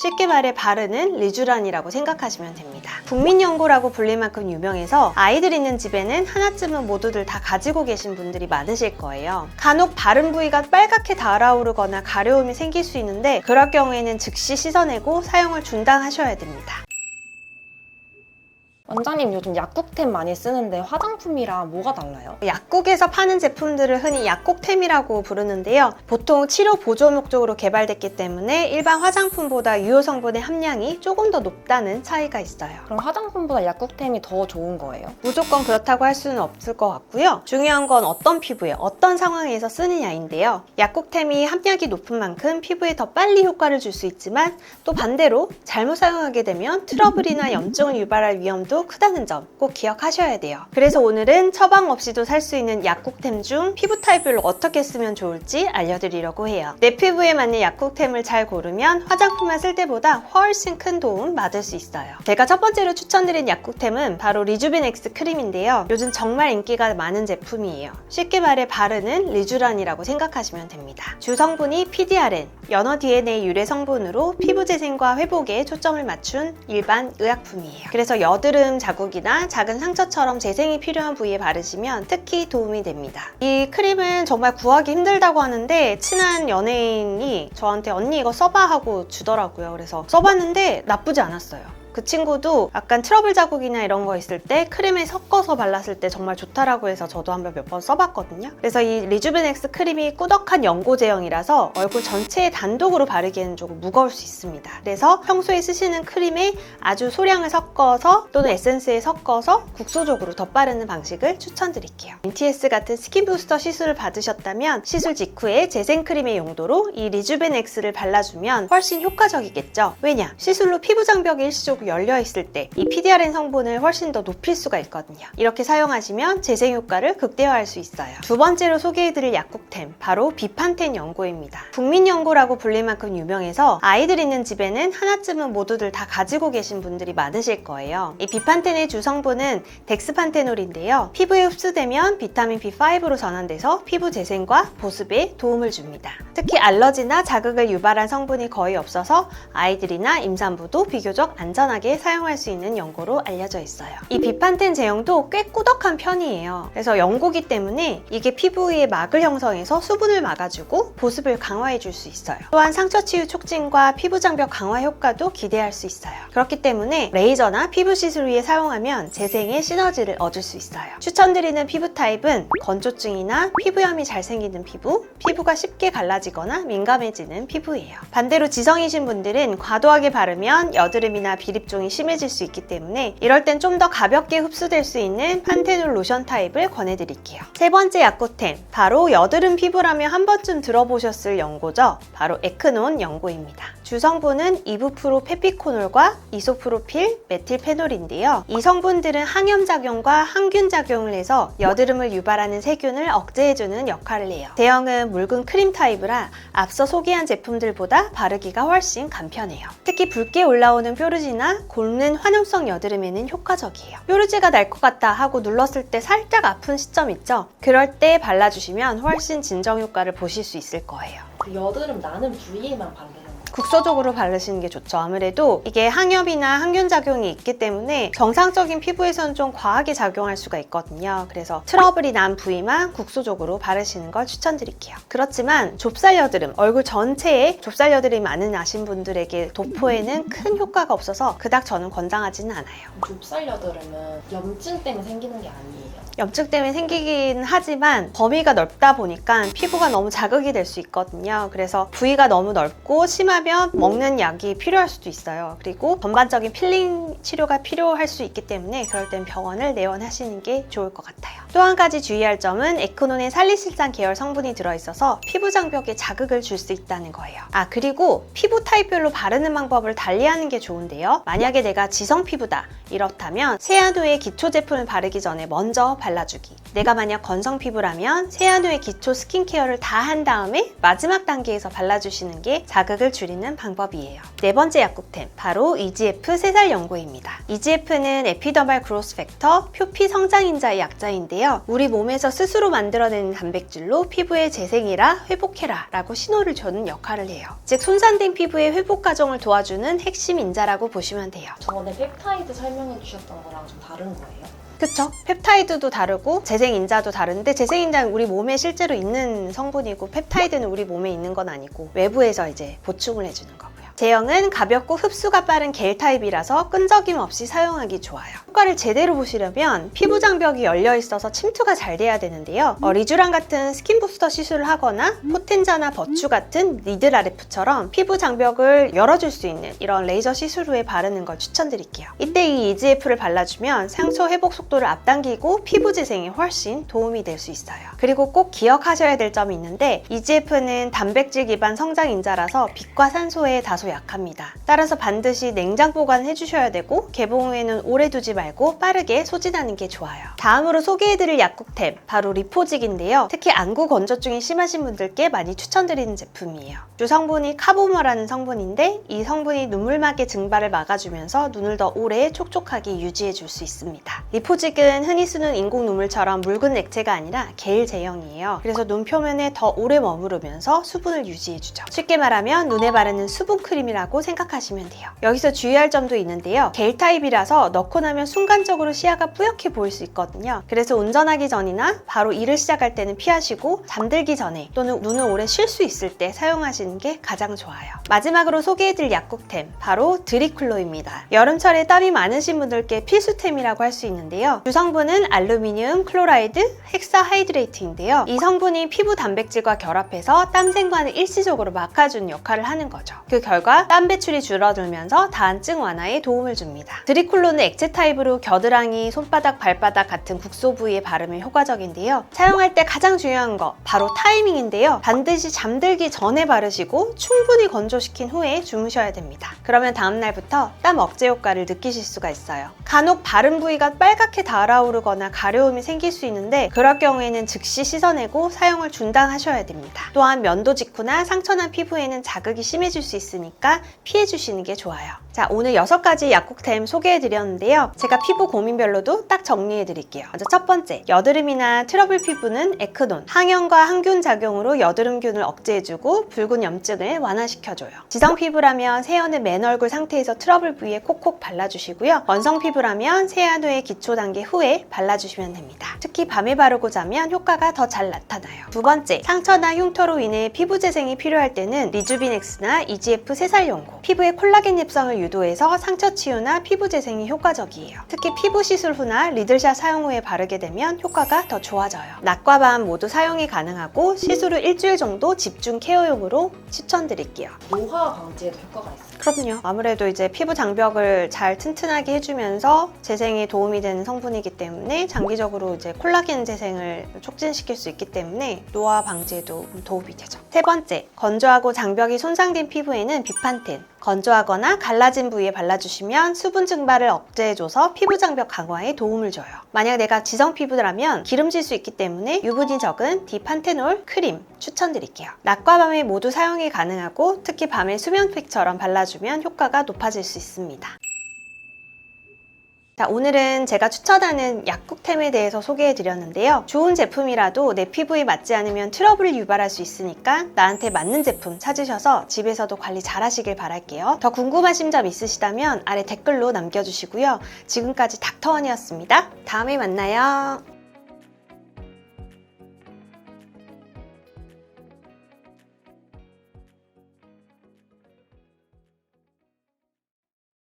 쉽게 말해 바르는 리쥬란이라고 생각하시면 됩니다. 국민연고라고 불릴 만큼 유명해서 아이들 있는 집에는 하나쯤은 모두들 다 가지고 계신 분들이 많으실 거예요. 간혹 바른 부위가 빨갛게 달아오르거나 가려움이 생길 수 있는데 그럴 경우에는 즉시 씻어내고 사용을 중단하셔야 됩니다. 원장님 요즘 약국템 많이 쓰는데 화장품이랑 뭐가 달라요? 약국에서 파는 제품들을 흔히 약국템이라고 부르는데요. 보통 치료 보조 목적으로 개발됐기 때문에 일반 화장품보다 유효 성분의 함량이 조금 더 높다는 차이가 있어요. 그럼 화장품보다 약국템이 더 좋은 거예요? 무조건 그렇다고 할 수는 없을 것 같고요. 중요한 건 어떤 피부에 어떤 상황에서 쓰느냐인데요. 약국템이 함량이 높은 만큼 피부에 더 빨리 효과를 줄 수 있지만 또 반대로 잘못 사용하게 되면 트러블이나 염증을 유발할 위험도 크다는 점 꼭 기억하셔야 돼요. 그래서 오늘은 처방 없이도 살 수 있는 약국템 중 피부 타입별로 어떻게 쓰면 좋을지 알려드리려고 해요. 내 피부에 맞는 약국템을 잘 고르면 화장품만 쓸 때보다 훨씬 큰 도움 받을 수 있어요. 제가 첫 번째로 추천드린 약국템은 바로 리주베넥스 크림인데요. 요즘 정말 인기가 많은 제품이에요. 쉽게 말해 바르는 리쥬란이라고 생각하시면 됩니다. 주성분이 PDRN, 연어 DNA 유래 성분으로 피부 재생과 회복에 초점을 맞춘 일반 의약품이에요. 그래서 여드름 자국이나 작은 상처처럼 재생이 필요한 부위에 바르시면 특히 도움이 됩니다. 이 크림은 정말 구하기 힘들다고 하는데 친한 연예인이 저한테 언니 이거 써봐 하고 주더라고요. 그래서 써봤는데 나쁘지 않았어요. 그 친구도 약간 트러블 자국이나 이런 거 있을 때 크림에 섞어서 발랐을 때 정말 좋다라고 해서 저도 한번 몇 번 써봤거든요. 그래서 이 리주베넥스 크림이 꾸덕한 연고 제형이라서 얼굴 전체에 단독으로 바르기에는 조금 무거울 수 있습니다. 그래서 평소에 쓰시는 크림에 아주 소량을 섞어서 또는 에센스에 섞어서 국소적으로 덧바르는 방식을 추천드릴게요. MTS 같은 스킨 부스터 시술을 받으셨다면 시술 직후에 재생 크림의 용도로 이 리주베넥스를 발라주면 훨씬 효과적이겠죠. 왜냐? 시술로 피부 장벽이 일시적으로 열려 있을 때 이 PDRN 성분을 훨씬 더 높일 수가 있거든요. 이렇게 사용하시면 재생 효과를 극대화할 수 있어요. 두 번째로 소개해드릴 약국템, 바로 비판텐 연고입니다. 국민연고라고 불릴 만큼 유명해서 아이들 있는 집에는 하나쯤은 모두들 다 가지고 계신 분들이 많으실 거예요. 이 비판텐의 주성분은 덱스판테놀인데요. 피부에 흡수되면 비타민 B5로 전환돼서 피부 재생과 보습에 도움을 줍니다. 특히 알러지나 자극을 유발한 성분이 거의 없어서 아이들이나 임산부도 비교적 안전하게 사용할 수 있는 연고로 알려져 있어요. 이 비판텐 제형도 꽤 꾸덕한 편이에요. 그래서 연고기 때문에 이게 피부 위에 막을 형성해서 수분을 막아주고 보습을 강화해 줄 수 있어요. 또한 상처 치유 촉진과 피부 장벽 강화 효과도 기대할 수 있어요. 그렇기 때문에 레이저나 피부 시술 위에 사용하면 재생의 시너지를 얻을 수 있어요. 추천드리는 피부 타입은 건조증이나 피부염이 잘 생기는 피부, 피부가 쉽게 갈라지거나 민감해지는 피부예요. 반대로 지성이신 분들은 과도하게 바르면 여드름이나 비립종이 심해질 수 있기 때문에 이럴 땐 좀 더 가볍게 흡수될 수 있는 판테놀 로션 타입을 권해드릴게요. 세 번째 약국템, 바로 여드름 피부라면 한 번쯤 들어보셨을 연고죠. 바로 에크논 연고입니다. 주성분은 이부프로페피코놀과 이소프로필 메틸페놀인데요. 이 성분들은 항염작용과 항균작용을 해서 여드름을 유발하는 세균을 억제해주는 역할을 해요. 제형은 묽은 크림 타입이라 앞서 소개한 제품들보다 바르기가 훨씬 간편해요. 특히 붉게 올라오는 뾰루지나 곪는 환염성 여드름에는 효과적이에요. 뾰루지가 날 것 같다 하고 눌렀을 때 살짝 아픈 시점 있죠? 그럴 때 발라주시면 훨씬 진정 효과를 보실 수 있을 거예요. 그 여드름 나는 부위에만 바르는 거예요? 국소적으로 바르시는 게 좋죠. 아무래도 이게 항염이나 항균 작용이 있기 때문에 정상적인 피부에서는 좀 과하게 작용할 수가 있거든요. 그래서 트러블이 난 부위만 국소적으로 바르시는 걸 추천드릴게요. 그렇지만 좁쌀 여드름, 얼굴 전체에 좁쌀 여드름이 많은 아신 분들에게 도포에는 큰 효과가 없어서 그닥 저는 권장하지는 않아요. 좁쌀 여드름은 염증 때문에 생기는 게 아니에요? 염증 때문에 생기긴 하지만 범위가 넓다 보니까 피부가 너무 자극이 될 수 있거든요. 그래서 부위가 너무 넓고 심하면 먹는 약이 필요할 수도 있어요. 그리고 전반적인 필링 치료가 필요할 수 있기 때문에 그럴 땐 병원을 내원하시는 게 좋을 것 같아요. 또 한 가지 주의할 점은 에크논에 살리실산 계열 성분이 들어있어서 피부 장벽에 자극을 줄 수 있다는 거예요. 그리고 피부 타입별로 바르는 방법을 달리하는 게 좋은데요. 만약에 내가 지성 피부다 이렇다면 세안 후에 기초 제품을 바르기 전에 먼저 발라주기. 내가 만약 건성 피부라면 세안 후에 기초 스킨케어를 다 한 다음에 마지막 단계에서 발라주시는 게 자극을 줄이는 알려드리는 방법이에요. 네 번째 약국템, 바로 EGF 세살 연고입니다. EGF는 에피더말 그로스 팩터, 표피 성장인자의 약자인데요. 우리 몸에서 스스로 만들어내는 단백질로 피부의 재생이라 회복해라 라고 신호를 주는 역할을 해요. 즉 손상된 피부의 회복 과정을 도와주는 핵심 인자라고 보시면 돼요. 저번에 펩타이드 설명해 주셨던 거랑 좀 다른 거예요? 그쵸? 펩타이드도 다르고 재생인자도 다른데 재생인자는 우리 몸에 실제로 있는 성분이고 펩타이드는 우리 몸에 있는 건 아니고 외부에서 이제 보충을 해주는 거고요. 제형은 가볍고 흡수가 빠른 겔 타입이라서 끈적임 없이 사용하기 좋아요. 효과를 제대로 보시려면 피부 장벽이 열려 있어서 침투가 잘 돼야 되는데요. 리쥬랑 같은 스킨 부스터 시술을 하거나 포텐자나 버추 같은 니들 RF처럼 피부 장벽을 열어줄 수 있는 이런 레이저 시술 후에 바르는 걸 추천드릴게요. 이때 이 EGF를 발라주면 상처 회복 속도를 앞당기고 피부 재생에 훨씬 도움이 될 수 있어요. 그리고 꼭 기억하셔야 될 점이 있는데 EGF는 단백질 기반 성장인자라서 빛과 산소에 다소 약합니다. 따라서 반드시 냉장 보관해 주셔야 되고 개봉 후에는 오래 두지 말고 빠르게 소진하는 게 좋아요. 다음으로 소개해드릴 약국템, 바로 리포직인데요. 특히 안구 건조증이 심하신 분들께 많이 추천드리는 제품이에요. 주성분이 카보머라는 성분인데 이 성분이 눈물막의 증발을 막아주면서 눈을 더 오래 촉촉하게 유지해 줄 수 있습니다. 리포직은 흔히 쓰는 인공 눈물처럼 묽은 액체가 아니라 겔 제형이에요. 그래서 눈 표면에 더 오래 머무르면서 수분을 유지해주죠. 쉽게 말하면 눈에 바르는 수분 크림이라고 생각하시면 돼요. 여기서 주의할 점도 있는데요. 겔 타입이라서 넣고 나면 순간적으로 시야가 뿌옇게 보일 수 있거든요. 그래서 운전하기 전이나 바로 일을 시작할 때는 피하시고 잠들기 전에 또는 눈을 오래 쉴 수 있을 때 사용하시는 게 가장 좋아요. 마지막으로 소개해드릴 약국템, 바로 드리클로입니다. 여름철에 땀이 많으신 분들께 필수템이라고 할 수 있는데요. 주성분은 알루미늄 클로라이드 헥사하이드레이트인데요. 이 성분이 피부 단백질과 결합해서 땀 생관을 일시적으로 막아주는 역할을 하는 거죠. 그 결과 땀 배출이 줄어들면서 다한증 완화에 도움을 줍니다. 드리클로는 액체 타입으로 겨드랑이, 손바닥, 발바닥 같은 국소 부위에 바르면 효과적인데요. 사용할 때 가장 중요한 거 바로 타이밍인데요. 반드시 잠들기 전에 바르시고 충분히 건조시킨 후에 주무셔야 됩니다. 그러면 다음날부터 땀 억제 효과를 느끼실 수가 있어요. 간혹 바른 부위가 빨갛게 달아오르거나 가려움이 생길 수 있는데 그럴 경우에는 즉시 씻어내고 사용을 중단하셔야 됩니다. 또한 면도 직후나 상처난 피부에는 자극이 심해질 수 있으니까 피해주시는 게 좋아요. 자, 오늘 6가지 약국템 소개해드렸는데요. 제가 피부 고민별로도 딱 정리해드릴게요. 먼저 첫 번째, 여드름이나 트러블 피부는 에크논, 항염과 항균 작용으로 여드름균을 억제해주고 붉은 염증을 완화시켜줘요. 지성 피부라면 세안의 맨 얼굴 상태에서 트러블 부위에 콕콕 발라주시고요. 원성 피부라면 세안 후에 기초 단계 후에 발라주시면 됩니다. 특히 밤에 바르고 자면 효과가 더 잘 나타나요. 두 번째, 상처나 흉터로 인해 피부 재생이 필요할 때는 리주비넥스나 EGF 세살 연고, 피부의 콜라겐 립성을 유도해서 상처 치유나 피부 재생이 효과적이에요. 특히 피부 시술 후나 리들샷 사용 후에 바르게 되면 효과가 더 좋아져요. 낮과 밤 모두 사용이 가능하고 시술 후 일주일 정도 집중 케어용으로 추천드릴게요. 노화 방지에도 효과가 있어요? 그럼요. 아무래도 이제 피부 장벽을 잘 튼튼하게 해주면서 재생에 도움이 되는 성분이기 때문에 장기적으로 이제 콜라겐 재생을 촉진시킬 수 있기 때문에 노화 방지에도 도움이 되죠. 세 번째, 건조하고 장벽이 손상된 피부에는 비판텐, 건조하거나 갈라진 부위에 발라주시면 수분 증발을 억제해줘서 피부 장벽 강화에 도움을 줘요. 만약 내가 지성 피부라면 기름질 수 있기 때문에 유분이 적은 디판테놀 크림 추천드릴게요. 낮과 밤에 모두 사용이 가능하고 특히 밤에 수면팩처럼 발라주면 효과가 높아질 수 있습니다. 자, 오늘은 제가 추천하는 약국템에 대해서 소개해드렸는데요. 좋은 제품이라도 내 피부에 맞지 않으면 트러블을 유발할 수 있으니까 나한테 맞는 제품 찾으셔서 집에서도 관리 잘 하시길 바랄게요. 더 궁금하신 점 있으시다면 아래 댓글로 남겨주시고요. 지금까지 닥터원이었습니다. 다음에 만나요.